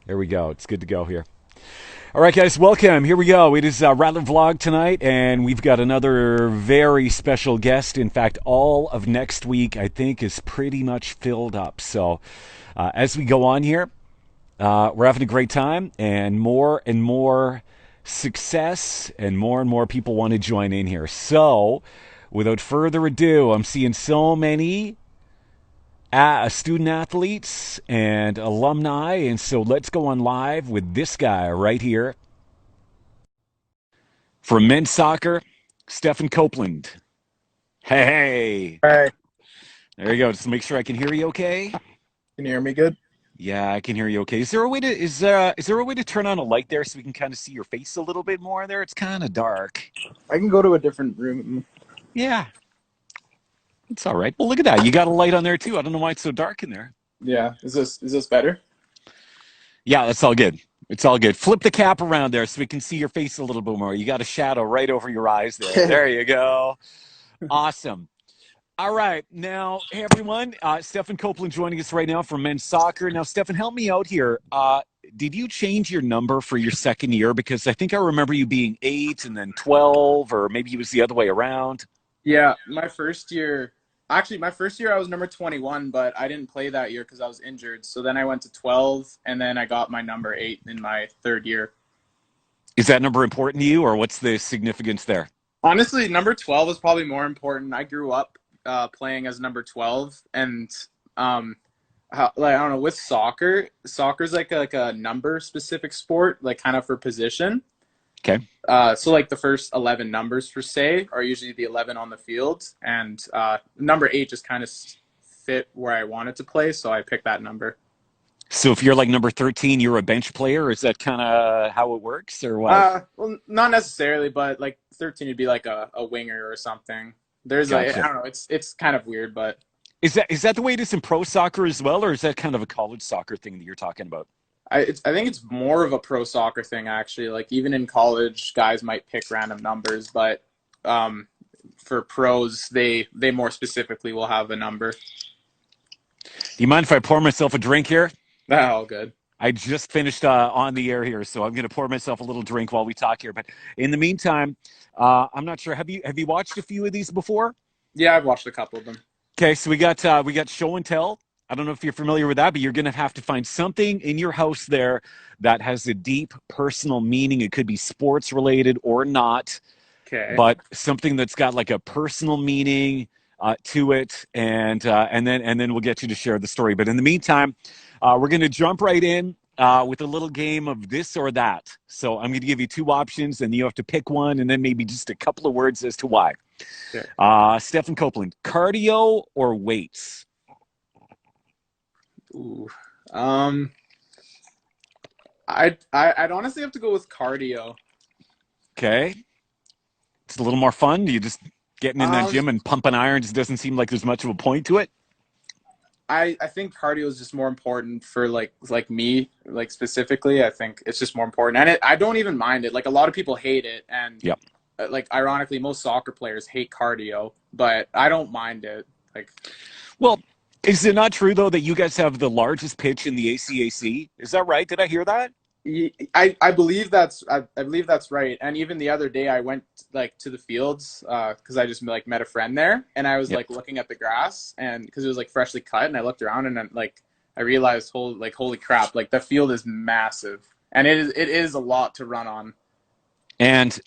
There we go. It's good to go here. All right, guys, welcome. Here we go. It is Rattler Vlog tonight, and we've got another very special guest. In fact, all of next week, I think, is pretty much filled up. So as we go on here, we're having a great time, and more success, and more people want to join in here. So without further ado, I'm seeing so many student athletes and alumni. And so let's go on live with this guy right here from men's soccer, Stephan Copeland. Hey, Hey, there you go. Just make sure I can hear you okay. can you hear me good? Yeah, I can hear you okay. Is there a way to turn on a light there so we can kind of see your face a little bit more there? It's kind of dark. I can go to a different room. Yeah, it's all right. Well, look at that. You got a light on there too. I don't know why it's so dark in there. Yeah, is this better? Yeah, that's all good. It's all good. Flip the cap around there so we can see your face a little bit more. You got a shadow right over your eyes there. There you go. Awesome. All right. Now, hey, everyone. Stephan Copeland joining us right now from men's soccer. Now, Stephan, help me out here. Did you change your number for your second year? Because I think I remember you being 8 and then 12, or maybe it was the other way around. Yeah, my first year I was number 21, but I didn't play that year because I was injured. So then I went to 12, and then I got my number 8 in my third year. Is that number important to you, or what's the significance there? Honestly, number 12 is probably more important. I grew up playing as number 12, and I don't know, with soccer's like a number specific sport, like kind of for position. Okay. So like the first 11 numbers per se are usually the 11 on the field, and number 8 just kind of fit where I wanted to play, so I picked that number. So if you're like number 13, you're a bench player. Is that kind of how it works, or what? Well, not necessarily, but like 13 would be like a winger or something. There's like, I Gotcha. don't know, it's kind of weird, but Is that the way it is in pro soccer as well, or is that kind of a college soccer thing that you're talking about? I think it's more of a pro soccer thing actually. Like even in college, guys might pick random numbers, but um, for pros, they more specifically will have a number. Do you mind if I pour myself a drink here? Oh, good. I just finished on the air here, so I'm going to pour myself a little drink while we talk here. But in the meantime, I'm not sure. Have you watched a few of these before? Yeah, I've watched a couple of them. Okay, so we got show and tell. I don't know if you're familiar with that, but you're going to have to find something in your house there that has a deep personal meaning. It could be sports related or not, Okay. but something that's got like a personal meaning to it, and then we'll get you to share the story. But in the meantime, we're going to jump right in with a little game of this or that. So I'm going to give you two options, and you have to pick one, and then maybe just a couple of words as to why. Okay. Stephan Copeland, cardio or weights? Ooh. Um, I'd honestly have to go with cardio. Okay, it's a little more fun. You just getting in that Um, gym and pumping irons doesn't seem like there's much of a point to it. I think cardio is just more important for like me, like specifically. I think it's just more important, and I don't even mind it. Like a lot of people hate it, and Yep. like ironically, most soccer players hate cardio, but I don't mind it. Like Well, is it not true though that you guys have the largest pitch in the ACAC? Is that right? Did I hear that? I believe I believe that's right. And even the other day, I went like to the fields because I just like met a friend there, and I was Yep. like looking at the grass, and because it was like freshly cut, and I looked around, and then like I realized, holy crap, like the field is massive, and it is a lot to run on. And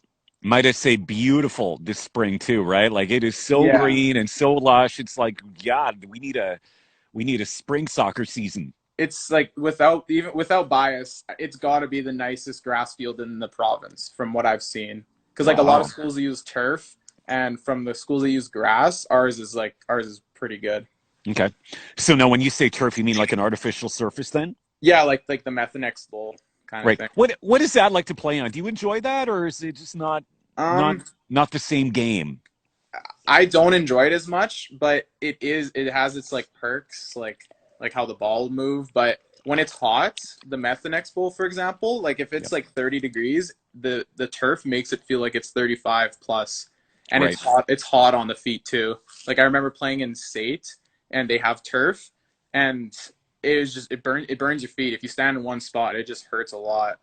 might I say beautiful this spring too, right? Like it is so Yeah, green and so lush. It's like, God, we need a spring soccer season. it's like without bias, it's got to be the nicest grass field in the province from what I've seen. Because like a lot of Wow. schools use turf, and from the schools that use grass, ours is pretty good. Okay. So now when you say turf, you mean like an artificial surface then? Yeah, like the Methanex bowl kind of Right. thing. What is that like to play on? Do you enjoy that, or is it just not Um, not the same game? I don't enjoy it as much, but it has its like perks, like how the ball will move. But when it's hot, the Methanex bowl, for example, like if it's Yep. like 30 degrees, the turf makes it feel like it's 35 plus, and it's Right. hot. It's hot on the feet too. Like I remember playing in state, and they have turf, and it burns your feet. If you stand in one spot, it just hurts a lot.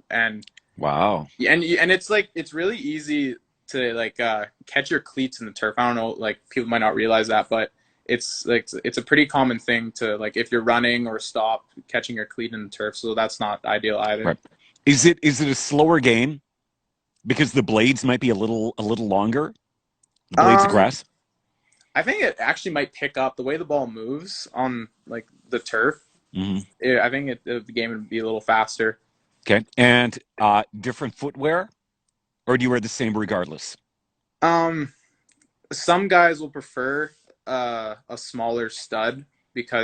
Wow. And it's like it's really easy to like catch your cleats in the turf. I don't know, like people might not realize that, but it's like it's a pretty common thing to like if you're running or stop catching your cleat in the turf. So that's not ideal either. Right. Is it a slower game because the blades might be a little longer? The blades of Um, grass? I think it actually might pick up the way the ball moves on like the turf. Hmm. I think the game would be a little faster. Okay. And different footwear, or do you wear the same regardless? Um, some guys will prefer a smaller stud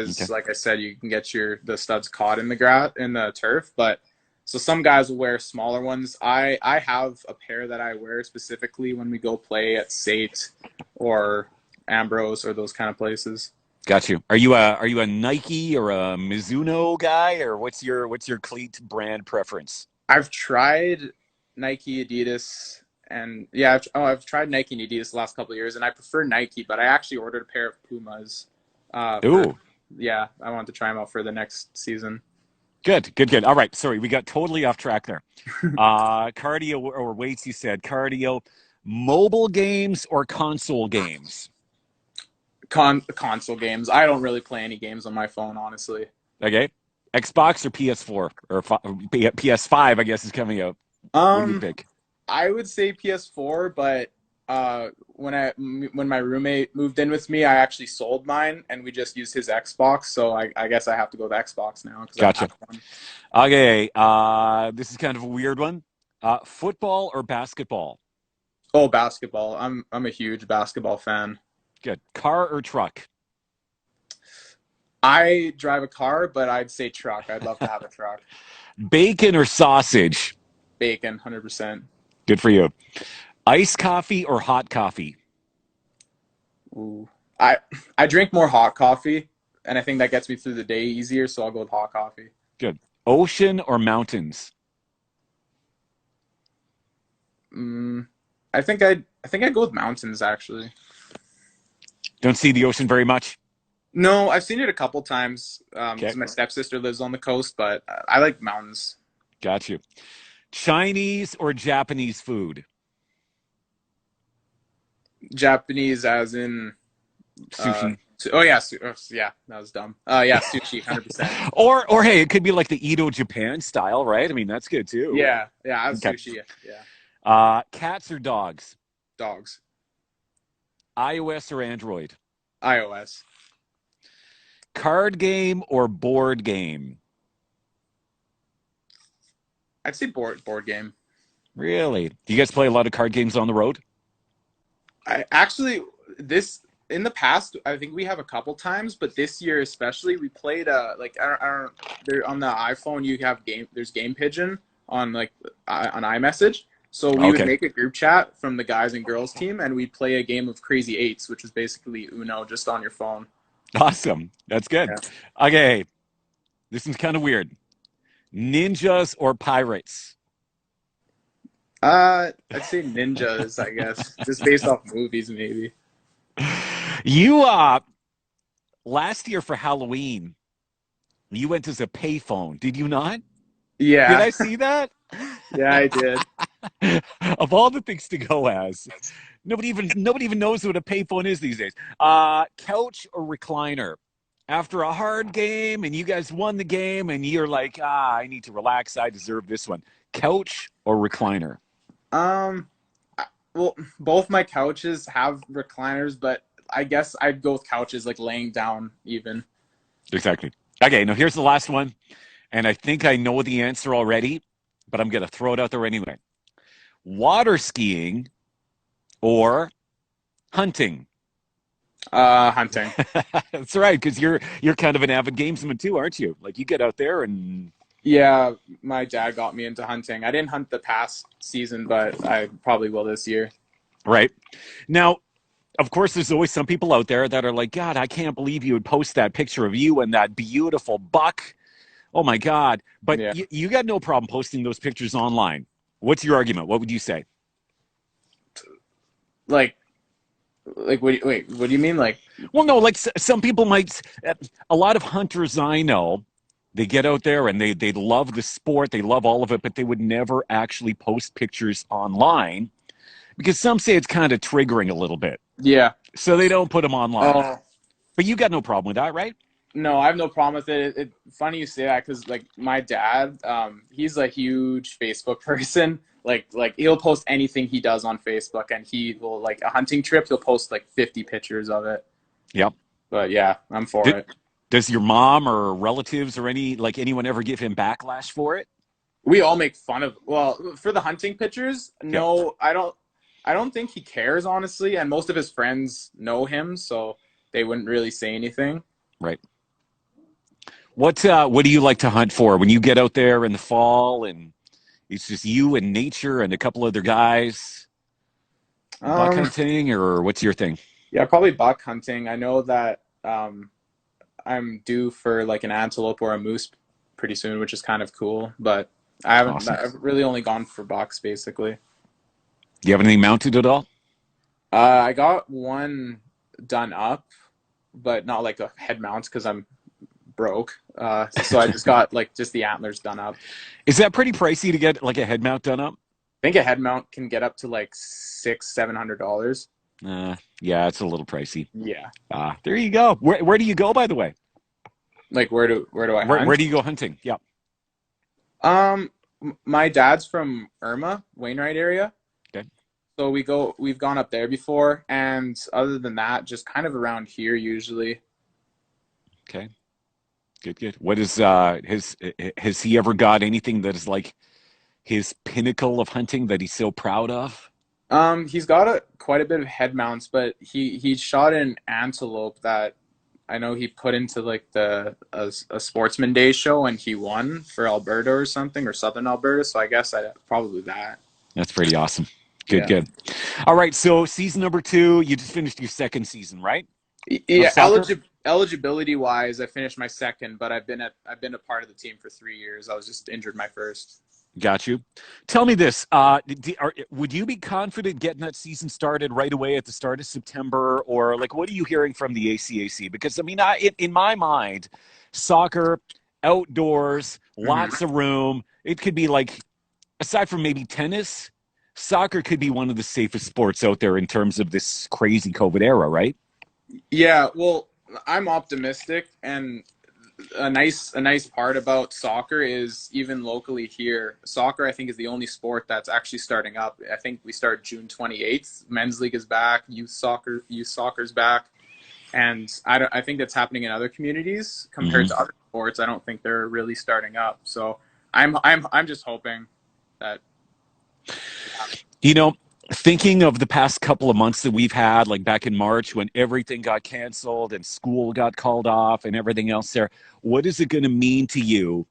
Okay. because, like I said, you can get the studs caught in the turf. But so some guys will wear smaller ones. I have a pair that I wear specifically when we go play at Sate or Ambrose or those kind of places. Got you. Are you a Nike or a Mizuno guy, or what's your cleat brand preference? I've tried Nike, Adidas, and yeah, I've tried Nike and Adidas the last couple of years, and I prefer Nike, but I actually ordered a pair of Pumas. For Ooh, yeah, I want to try them out for the next season. good, good, good. All right, sorry, we got totally off track there. Cardio or weights, you said cardio, mobile games or console games. Console games. I don't really play any games on my phone, honestly. Okay, Xbox or PS4 or PS5, I guess is coming out. What do you Um, pick? I would say PS4, but when my roommate moved in with me, I actually sold mine, and we just used his Xbox. So I guess I have to go with Xbox now because I Gotcha. have one. Okay, this is kind of a weird one. Football or basketball? Oh, basketball. I'm a huge basketball fan. Good. Car or truck? I drive a car, but I'd say truck. I'd love to have a truck. Bacon or sausage? Bacon, 100%. Good for you. Iced coffee or hot coffee? Ooh. I I drink more hot coffee, and I think that gets me through the day easier, so I'll go with hot coffee. Good. Ocean or mountains? Mm, I think I'd go with mountains actually. Don't see the ocean very much. No, I've seen it a couple times Okay, because my stepsister lives on the coast, but I like mountains. got you. Chinese or Japanese food? Japanese, as in uh, Sushi. oh yeah, yeah, that was dumb. Yeah, sushi, 100%. Or hey, it could be like the Edo Japan style, right? I mean, that's good too. Yeah, yeah, I have Okay. sushi. Yeah, Cats or dogs? dogs, iOS or Android? iOS. Card game or board game? I'd say board game. Really? Do you guys play a lot of card games on the road? I actually this in the past I think we have a couple times, but this year especially we played like I don't there on the iPhone you have there's Game Pigeon on like on iMessage. So we would Okay. make a group chat from the guys and girls team and we'd play a game of Crazy Eights, which is basically Uno just on your phone. Awesome. That's good. Yeah. Okay. This one's kind of weird. Ninjas or pirates? I'd say ninjas, I guess. Just based off movies maybe. You last year for Halloween, you went as a payphone, did you not? Did Yeah. I see that? Yeah, I did. Of all the things to go as, nobody even knows what a payphone is these days. Couch or recliner? After a hard game and you guys won the game and you're like, I need to relax. I deserve this one. Couch or recliner? Um, well, both my couches have recliners, but I guess I'd go with couches like laying down even. Exactly. Okay, now here's the last one. And I think I know the answer already, but I'm going to throw it out there anyway. Water skiing or hunting? Hunting. That's right, because you're kind of an avid gamesman too, aren't you? Like you get out there and Yeah, my dad got me into hunting. I didn't hunt the past season, but I probably will this year. right. Now, of course, there's always some people out there that are like, God, I can't believe you would post that picture of you and that beautiful buck. Oh my God. But Yeah. you got no problem posting those pictures online. What's your argument? What would you say? Like, wait, what do you mean? Like, Well, no, like some people might, a lot of hunters I know They get out there and they love the sport, they love all of it, but they would never actually post pictures online because some say it's kind of triggering a little bit. Yeah. So they don't put them online. Oh, But you got no problem with that, right? no, I have no problem with it. Funny you say that because like my dad, he's a huge Facebook person. Like he'll post anything he does on Facebook, and he will like a hunting trip. He'll post like 50 pictures of it. Yep. But yeah, I'm for Did, it. does your mom or relatives or anyone ever give him backlash for it? We all make fun of. Well, for the hunting pictures, Yep. no, I don't. I don't think he cares honestly, and most of his friends know him, so they wouldn't really say anything. Right. What do you like to hunt for when you get out there in the fall and it's just you and nature and a couple other guys? Buck Um, hunting or what's your thing? yeah, probably buck hunting. I know that I'm due for like an antelope or a moose pretty soon, which is kind of cool. But I haven't. Awesome. I've really only gone for bucks basically. Do you have anything mounted at all? I got one done up, but not like a head mount because I'm broke. So I just got like just the antlers done up. Is that pretty pricey to get like a head mount done up? I think a head mount can get up to like $600-700. Yeah, it's a little pricey. Yeah. There you go. Where do you go, by the way? Like where do I Where hunt? do you go hunting? Yeah. Um, my dad's from Irma, Wainwright area. Okay. So we've gone up there before, and other than that, just kind of around here usually. Okay. Good, good. What is has he ever got anything that is like his pinnacle of hunting that he's so proud of? He's got quite a bit of head mounts, but he shot an antelope that I know he put into like a Sportsman Day show, and he won for Alberta or something, or Southern Alberta. So I guess I probably that. That's pretty awesome. Good, Yeah. good. All right, so season number 2, you just finished your second season, right? Of Yeah, soccer? eligibility wise, I finished my second, but I've been a part of the team for 3 years. I was just injured my first. Got you. Tell me this: would you be confident getting that season started right away at the start of September, or like what are you hearing from the ACAC? Because I mean, in my mind, soccer, outdoors, Hmm. lots of room. It could be like, aside from maybe tennis, soccer could be one of the safest sports out there in terms of this crazy COVID era, right? Yeah, well, I'm optimistic, and a nice part about soccer is even locally here, soccer I think is the only sport that's actually starting up. I think we start June 28th. Men's league is back, youth soccer's back, and I think that's happening in other communities compared Hmm. to other sports. I don't think they're really starting up. So I'm just hoping that. You know, thinking of the past couple of months that we've had, like back in March when everything got canceled and school got called off and everything else there, what is it going to mean to you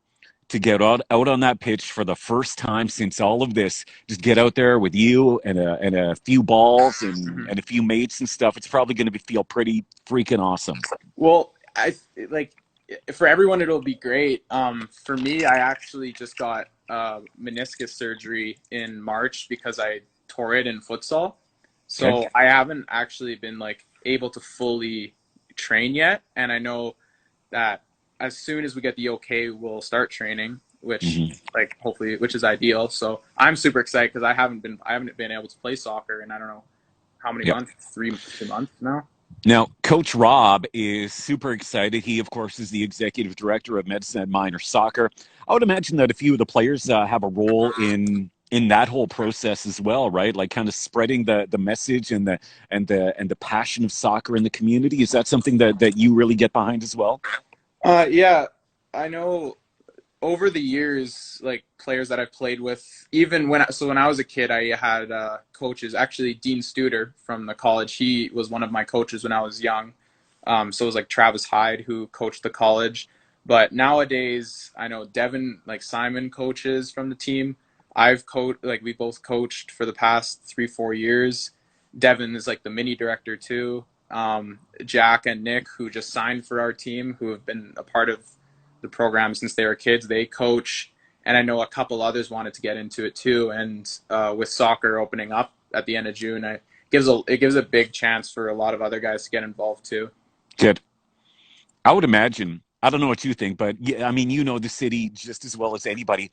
to get out on that pitch for the first time since all of this? Just get out there with you and a few balls Mhm. and a few mates and stuff. It's probably going to feel pretty freaking awesome. Well, I like for everyone it'll be great. For me, I actually just got meniscus surgery in March because I tore it in futsal. Okay. So I haven't actually been like able to fully train yet, and I know that as soon as we get the okay, we'll start training, which Hmm. like hopefully, which is ideal. So I'm super excited because I haven't been able to play soccer in I don't know how many Yep. months, 3 months now. Now, Coach Rob is super excited. He, of course, is the executive director of Medicine and Minor Soccer. I would imagine that a few of the players have a role in that whole process as well, right? Like kind of spreading the message and the passion of soccer in the community. Is that something that you really get behind as well? Yeah, I know over the years, like players that I've played with, even when I was a kid, I had coaches. Actually, Dean Studer from the college, he was one of my coaches when I was young. So it was like Travis Hyde who coached the college. But nowadays, I know Devin, like Simon, coaches from the team. I've coached, like we both coached for the past 3-4 years. Devin is like the mini director too. Jack and Nick, who just signed for our team, who have been a part of the program since they were kids. They coach, and I know a couple others wanted to get into it too. And with soccer opening up at the end of June, it gives a big chance for a lot of other guys to get involved too. Good. I would imagine. I don't know what you think, but yeah, I mean, you know the city just as well as anybody.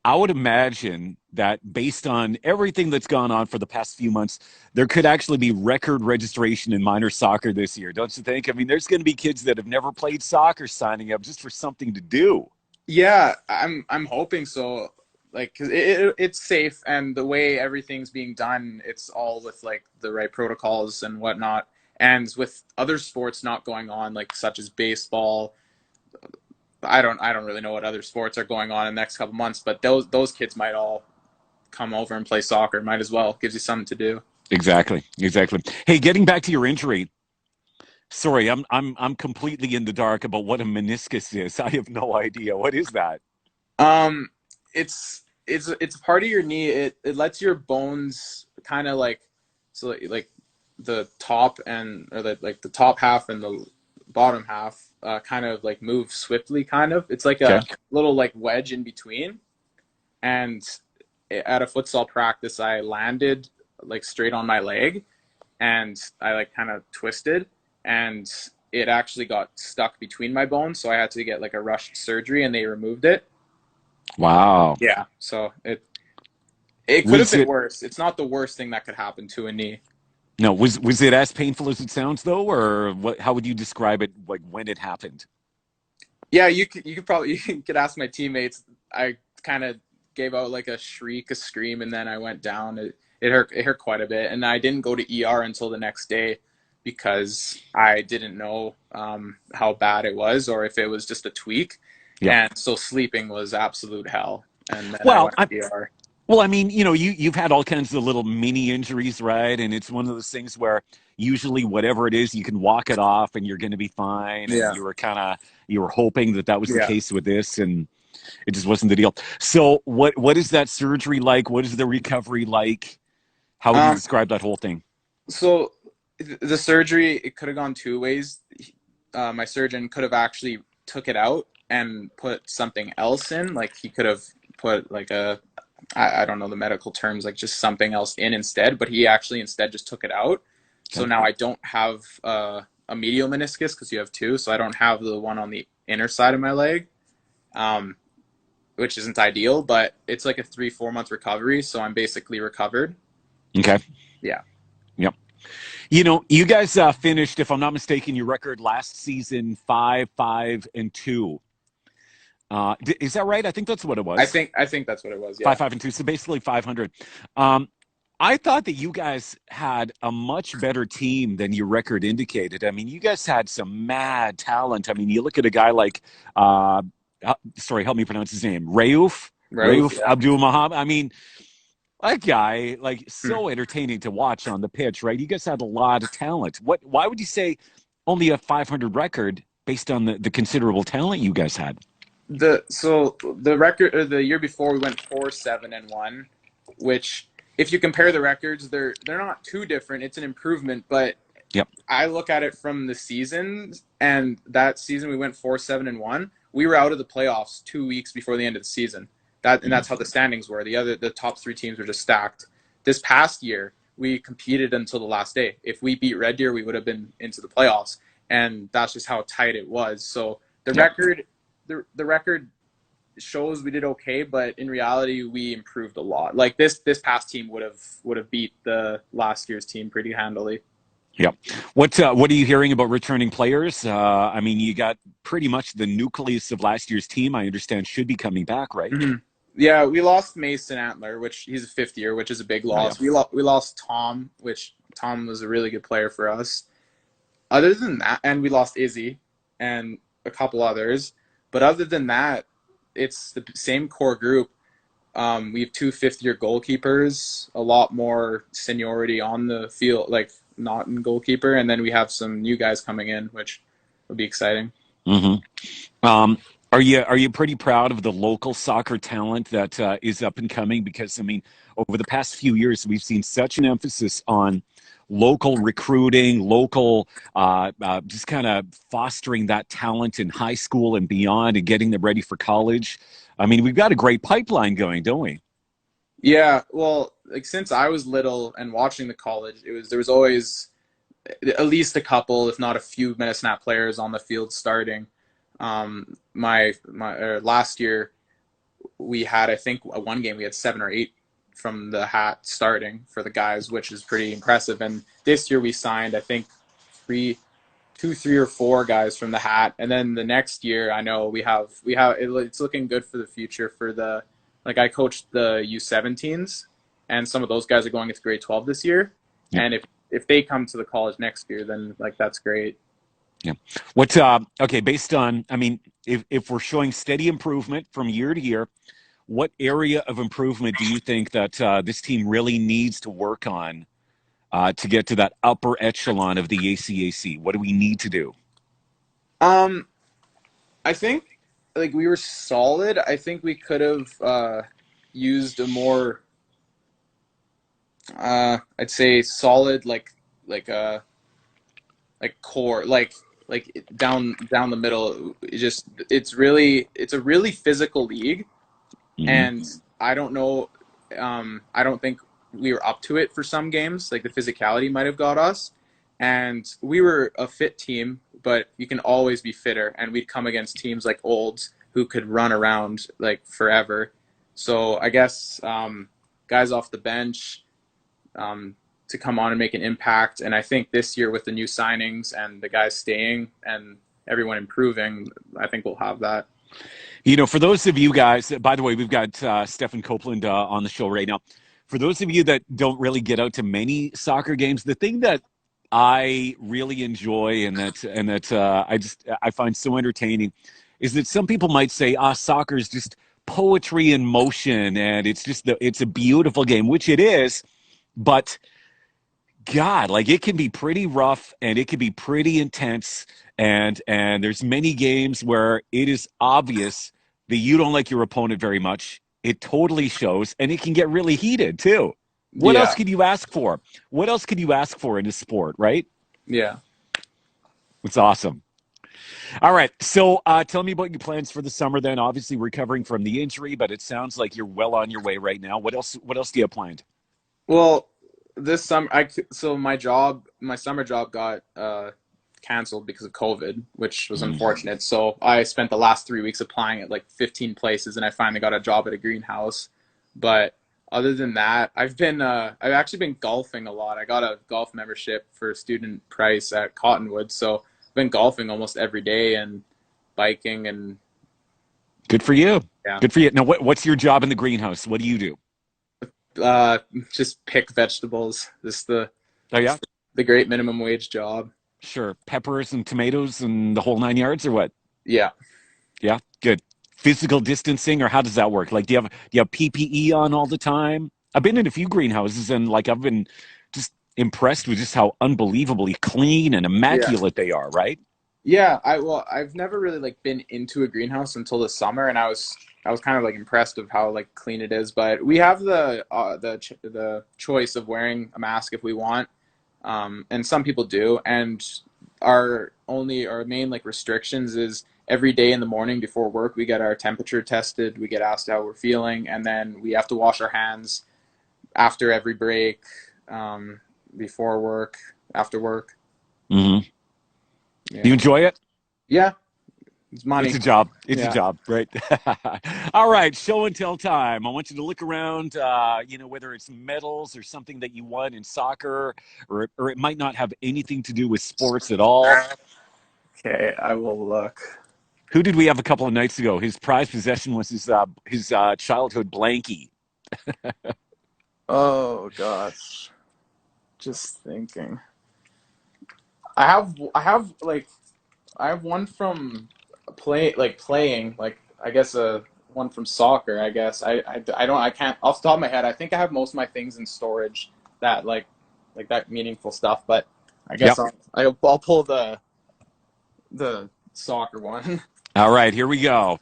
I would imagine that based on everything that's gone on for the past few months, there could actually be record registration in minor soccer this year, don't you think? I mean, there's going to be kids that have never played soccer signing up just for something to do. Yeah, I'm hoping so. Like, 'cause it's safe, and the way everything's being done, it's all with like the right protocols and whatnot. And with other sports not going on, like such as baseball, I don't really know what other sports are going on in the next couple months, but those kids might all come over and play soccer. Might as well. Gives you something to do. Exactly, exactly. Hey, getting back to your injury. Sorry, I'm completely in the dark about what a meniscus is. I have no idea. What is that? Um, it's a part of your knee. It lets your bones kind of like like the top and or like the top half and the bottom half kind of like move swiftly. Kind of, it's like Okay. a little like wedge in between. And at a futsal practice, I landed like straight on my leg, and I like kind of twisted, and it actually got stuck between my bones, so I had to get like a rushed surgery, and they removed it. Wow. Yeah, so it could have Was been it worse. It's not the worst thing that could happen to a knee. no, was it as painful as it sounds though, or what how would you describe it like when it happened? Yeah, you could probably you could ask my teammates. I kind of gave out like a shriek, a scream, and then I went down. It hurt quite a bit, and I didn't go to ER until the next day because I didn't know how bad it was or if it was just a tweak, Yep. and so sleeping was absolute hell. And then I Well, went I to ER. well, I mean, you've had all kinds of little mini injuries, right? And it's one of those things where usually whatever it is, you can walk it off and you're going to be fine. And Yeah, you were hoping that that was the yeah. case with this, and it just wasn't the deal. So, what is that surgery like? What is the recovery like? How would you Um, describe that whole thing? so the surgery, it could have gone two ways. My surgeon could have actually took it out and put something else in. Like he could have put like I don't know the medical terms, like just something else in instead. But he actually instead just took it out. So Okay. now I don't have a medial meniscus because you have two. So I don't have the one on the inner side of my leg, um, which isn't ideal. But it's like a 3-4 month recovery. So I'm basically recovered. Okay. Yeah. Yep. You guys finished, if I'm not mistaken, your record last season 5-5-2. Is that right? I think that's what it I was. think I think that's what it was. Five Yeah. five and two, so basically 500. Um, I thought that you guys had a much better team than your record indicated. I mean, you guys had some mad talent. I mean, you look at a guy like, sorry, help me pronounce his name, Rauf. Rauf Yeah. Abdul Mahab. I mean, that guy, like, Hmm. so entertaining to watch on the pitch, right? You guys had a lot of talent. Why would you say only a 500 record based on the considerable talent you guys had? The record the year before we went 4-7-1, which if you compare the records, they're not too different. It's an improvement, but Yep. I look at it from the season, and that season we went 4-7-1. We were out of the playoffs 2 weeks before the end of the season. That's how the standings were. The top three teams were just stacked. This past year, we competed until the last day. If we beat Red Deer, we would have been into the playoffs, and that's just how tight it was. So the Yep. record, the record shows we did okay, but in reality, we improved a lot. Like this past team would have beat the last year's team pretty handily. Yep. What are you hearing about returning players? I mean, you got pretty much the nucleus of last year's team. I understand should be coming back, right? Mhm. Yeah, we lost Mason Antler, which he's a fifth year, which is a big Oh yeah. loss. We lost Tom, which Tom was a really good player for us. Other than that, and we lost Izzy and a couple others. But other than that, it's the same core group. We have two fifth-year goalkeepers, a lot more seniority on the field, like not in goalkeeper, and then we have some new guys coming in, which will be exciting. hmm Um, are you pretty proud of the local soccer talent that is up and coming? Because I mean, over the past few years, we've seen such an emphasis on local recruiting, local just kind of fostering that talent in high school and beyond, and getting them ready for college. I mean, we've got a great pipeline going, don't we? Yeah, well, like since I was little and watching the college, there was always at least a couple, if not a few, Metasnap players on the field starting. My last year we had, I think, one game we had 7 or 8 from the hat starting for the guys, which is pretty impressive. And this year we signed, I think, three, 2, 3, or 4 guys from the hat, and then the next year I know it's looking good for the future for the like I coached the U17s, and some of those guys are going into grade 12 this year, Yeah. and if they come to the college next year, then like that's great. Yeah. What okay, based on I mean, if we're showing steady improvement from year to year, what area of improvement do you think that this team really needs to work on to get to that upper echelon of the ACAC? What do we need to do? Um, I think like we were solid. I think we could have used a more I'd say solid like like core like down the middle. It's a really physical league, Hmm. and I don't know. I don't think we were up to it for some games. Like the physicality might have got us, and we were a fit team, but you can always be fitter. And we'd come against teams like Olds who could run around like forever. So I guess guys off the bench to come on and make an impact. And I think this year with the new signings and the guys staying and everyone improving, I think we'll have that. You know, for those of you guys, by the way, we've got Stephan Copeland on the show right now. For those of you that don't really get out to many soccer games, the thing that I really enjoy and that I find so entertaining is that some people might say, "Ah, soccer is just poetry in motion, and it's a beautiful game," which it is, but God, like it can be pretty rough and it can be pretty intense. And there's many games where it is obvious that you don't like your opponent very much. It totally shows, and it can get really heated too. What else Yeah, could you ask for? What else could you ask for in a sport, right? yeah. It's awesome. All right. So tell me about your plans for the summer then. Obviously recovering from the injury, but it sounds like you're well on your way right now. What else do you have planned? Well, this summer, so my summer job got canceled because of COVID, which was Mm. unfortunate. So I spent the last 3 weeks applying at like 15 places, and I finally got a job at a greenhouse. But other than that, I've actually been golfing a lot. I got a golf membership for student price at Cottonwood, so I've been golfing almost every day and biking and Good for you. yeah, Good for you. Now, what's your job in the greenhouse? What do you do? uh, just pick vegetables. This Oh yeah, the great minimum wage job. sure. Peppers and tomatoes and the whole 9 yards, or what? Yeah. Yeah, good. Physical distancing, or how does that work? Like, do you have PPE on all the time? I've been in a few greenhouses, and like I've been just impressed with just how unbelievably clean and Yeah. immaculate they are. Right? Yeah, I've never really like been into a greenhouse until the summer, and I was kind of like impressed of how like clean it is. But we have the choice of wearing a mask if we want, and some people do. And our main like restrictions is every day in the morning before work we get our temperature tested, we get asked how we're feeling, and then we have to wash our hands after every break, um, before work, after work. Hmm. Do you Yeah, enjoy it? yeah, it's It's money. a job. It's a Yeah. job, right? All right, show and tell time. I want you to look around, whether it's medals or something that you won in soccer, or it might not have anything to do with sports at all. Okay, I will look. Who did we have a couple of nights ago? His prized possession was his childhood blankie. Oh gosh, just thinking. I have one from playing like I guess a one from soccer. I guess I can't off the top of my head. I think I have most of my things in storage that like that meaningful stuff. But I guess Yep. I'll pull the soccer one. All right, here we go.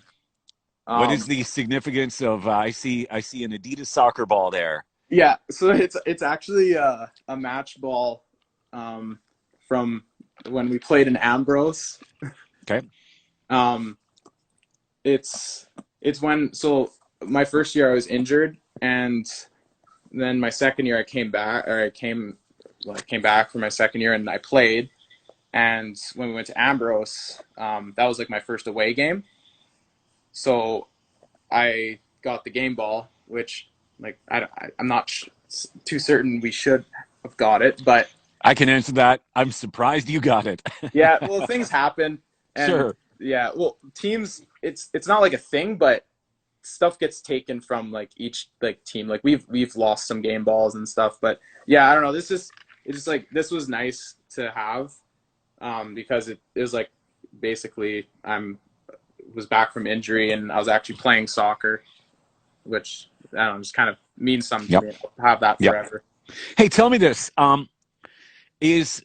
What is Um, the significance of I see an Adidas soccer ball there. yeah, so it's actually a match ball um, from when we played in Ambrose. Okay. Um, it's it's when so my first year I was injured, and then my second year I came back, or I came back for my second year and I played, And when we went to Ambrose, that was like my first away game. So I got the game ball, which like I'm not too certain we should have got it, but I can answer that. I'm surprised you got it. yeah, well, things happen, and Sure. yeah, well, teams, it's not like a thing, but stuff gets taken from like each like team. Like we've lost some game balls and stuff, but yeah, I don't know. It's just like this was nice to have, because it was like basically I'm was back from injury and I was actually playing soccer, which I don't know, just kind of means something to Yep. me. I'll have that Yep. forever. Hey, tell me this. Is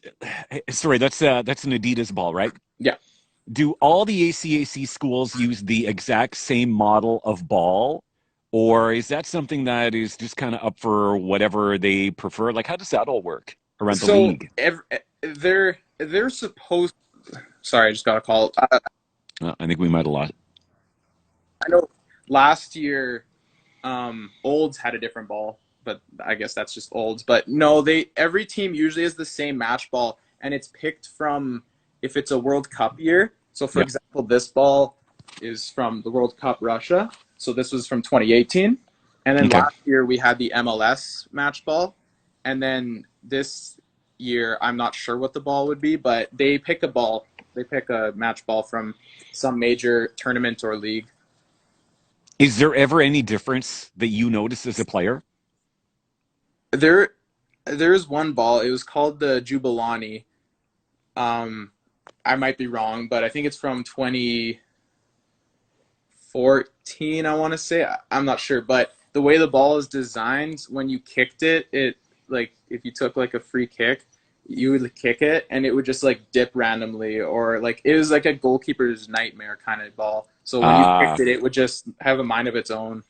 sorry, that's an Adidas ball, right? Yeah. Do all the ACAC schools use the exact same model of ball, or is that something that is just kind of up for whatever they prefer? Like, how does that all work around the So league? they're supposed. Sorry, I just got a call. I think we might have lost. I know last year, Olds had a different ball, but I guess that's just Olds. But no, they every team usually has the same match ball, and it's picked from if it's a World Cup year. So, for Yeah. example, this ball is from the World Cup Russia. So this was from 2018, and then Okay. last year we had the MLS match ball, and then this year I'm not sure what the ball would be, but they pick a ball. They pick a match ball from some major tournament or league. Is there ever any difference that you notice as a player? There, there's one ball. It was called the Jubilani. Um, I might be wrong, but I think it's from 2014. I want to say. I'm not sure, but the way the ball is designed, when you kicked it, it like if you took like a free kick, you would kick it and it would just like dip randomly, or like it was like a goalkeeper's nightmare kind of ball. So when you Ah, kicked it, it would just have a mind of its own.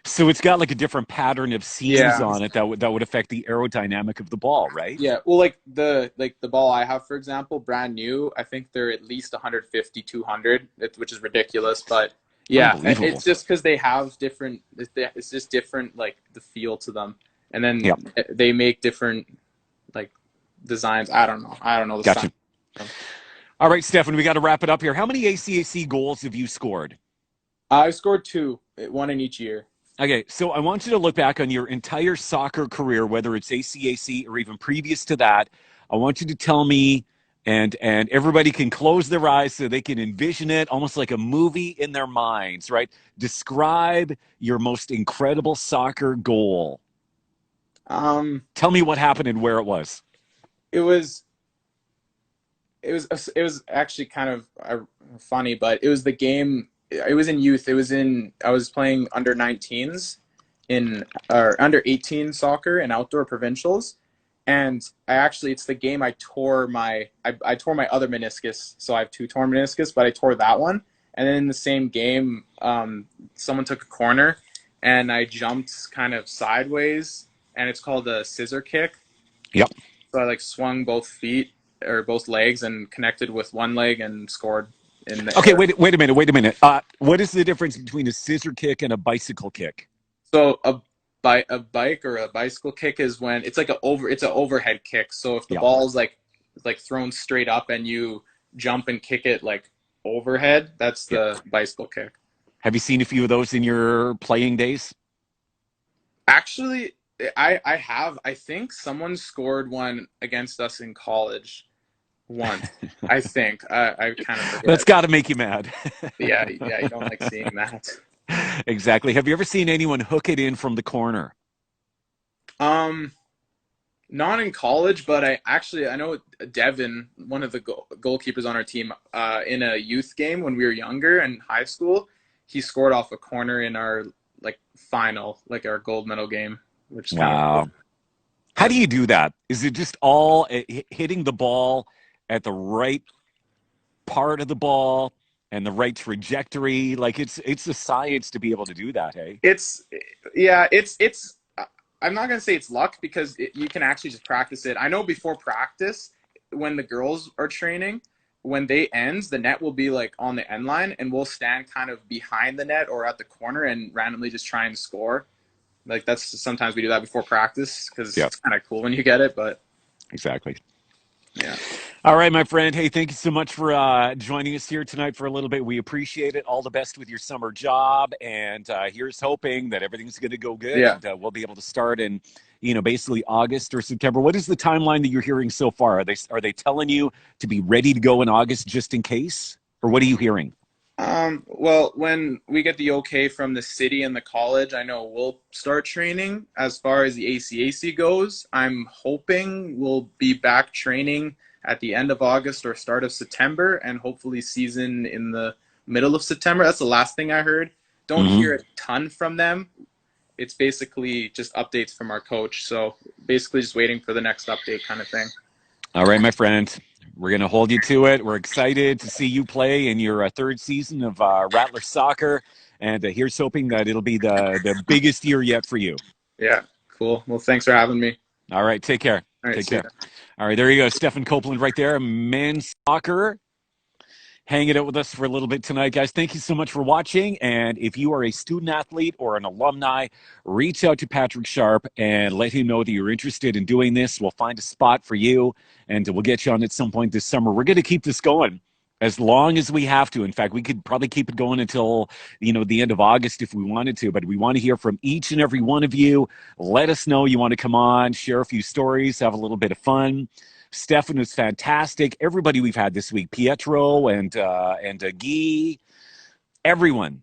so it's got like a different pattern of seams Yeah. on it that would affect the aerodynamic of the ball, right? Yeah, well, like the ball I have, for example, brand new. I think they're at least 150, 200, which is ridiculous. But yeah, Unbelievable. it's just because they have different. It's just different, like the feel to them, and then Yeah, they make different like designs. I don't know. I don't know the gotcha. science. All right, Stephan, we got to wrap it up here. How many ACAC goals have you scored? I've scored two, one in each year. Okay, so I want you to look back on your entire soccer career, whether it's ACAC or even previous to that. I want you to tell me, and everybody can close their eyes so they can envision it almost like a movie in their minds, right? Describe your most incredible soccer goal. Um, Tell me what happened and where it was. it was it was actually kind of funny, but it was the game. It was in youth. It was in I was playing under 19s in or under 18 soccer and outdoor provincials, and I actually it's the game I tore my other meniscus, so I have two torn meniscus, but I tore that one, and then in the same game, someone took a corner, and I jumped kind of sideways, and it's called a scissor kick. Yep. So I like swung both feet or both legs and connected with one leg and scored in the Okay, air. wait a minute. What is the difference between a scissor kick and a bicycle kick? So a bike or a bicycle kick is when it's an overhead kick. So if the Yep. ball is like thrown straight up and you jump and kick it like overhead, that's Yep. the bicycle kick. Have you seen a few of those in your playing days? Actually, I have. I think someone scored one against us in college once. I think I kind of That's forget. got to make you mad. Yeah, yeah, you don't like seeing that. Exactly. Have you ever seen anyone hook it in from the corner? Um, Not in college, but I know Devin, one of the goalkeepers on our team, in a youth game when we were younger in high school, he scored off a corner in our like final, like our gold medal game, which is kind of cool. Wow. How do Yeah. you do that? Is it just all hitting the ball at the right part of the ball and the right trajectory? Like it's a science to be able to do that, hey? It's yeah, it's. I'm not gonna say it's luck because you can actually just practice it. I know before practice, when the girls are training, when they ends, the net will be like on the end line, and we'll stand kind of behind the net or at the corner and randomly just try and score. Like that's sometimes we do that before practice because Yeah, it's kind of cool when you get it. But exactly. yeah, All right, my friend. Hey, thank you so much for joining us here tonight for a little bit. We appreciate it. All the best with your summer job, and here's hoping that everything's going to go good, Yeah. and we'll be able to start in, basically August or September. What is the timeline that you're hearing so far? Are they telling you to be ready to go in August just in case, or what are you hearing? Well, when we get the okay from the city and the college, I know we'll start training. As far as the ACAC goes, I'm hoping we'll be back training at the end of August or start of September, and hopefully season in the middle of September. That's the last thing I heard. Don't hear Hmm. a ton from them. It's basically just updates from our coach. So basically just waiting for the next update kind of thing. All right, my friend. We're going to hold you to it. We're excited to see you play in your third season of Rattler soccer, and here's hoping that it'll be the biggest year yet for you. Yeah, cool. Well, thanks for having me. All right, take care. All right, Take see care. ya. All right, there you go, Stephan Copeland right there, men's soccer, hanging out with us for a little bit tonight, guys. Thank you so much for watching. And if you are a student athlete or an alumni, reach out to Patrick Sharp and let him know that you're interested in doing this. We'll find a spot for you, and we'll get you on at some point this summer. We're going to keep this going as long as we have to. In fact, we could probably keep it going until, the end of August if we wanted to, but we want to hear from each and every one of you. Let us know you want to come on, share a few stories, have a little bit of fun. Stephan was fantastic. Everybody we've had this week, Pietro and Guy, everyone,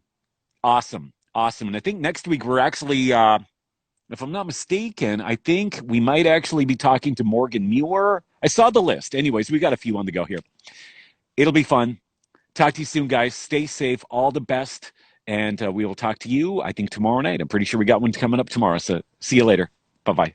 awesome, awesome. And I think next week we're actually, if I'm not mistaken, I think we might actually be talking to Morgan Muir. I saw the list. Anyways, we got a few on the go here. It'll be fun. Talk to you soon, guys. Stay safe. All the best. And we will talk to you, I think, tomorrow night. I'm pretty sure we got one coming up tomorrow. So see you later. Bye bye.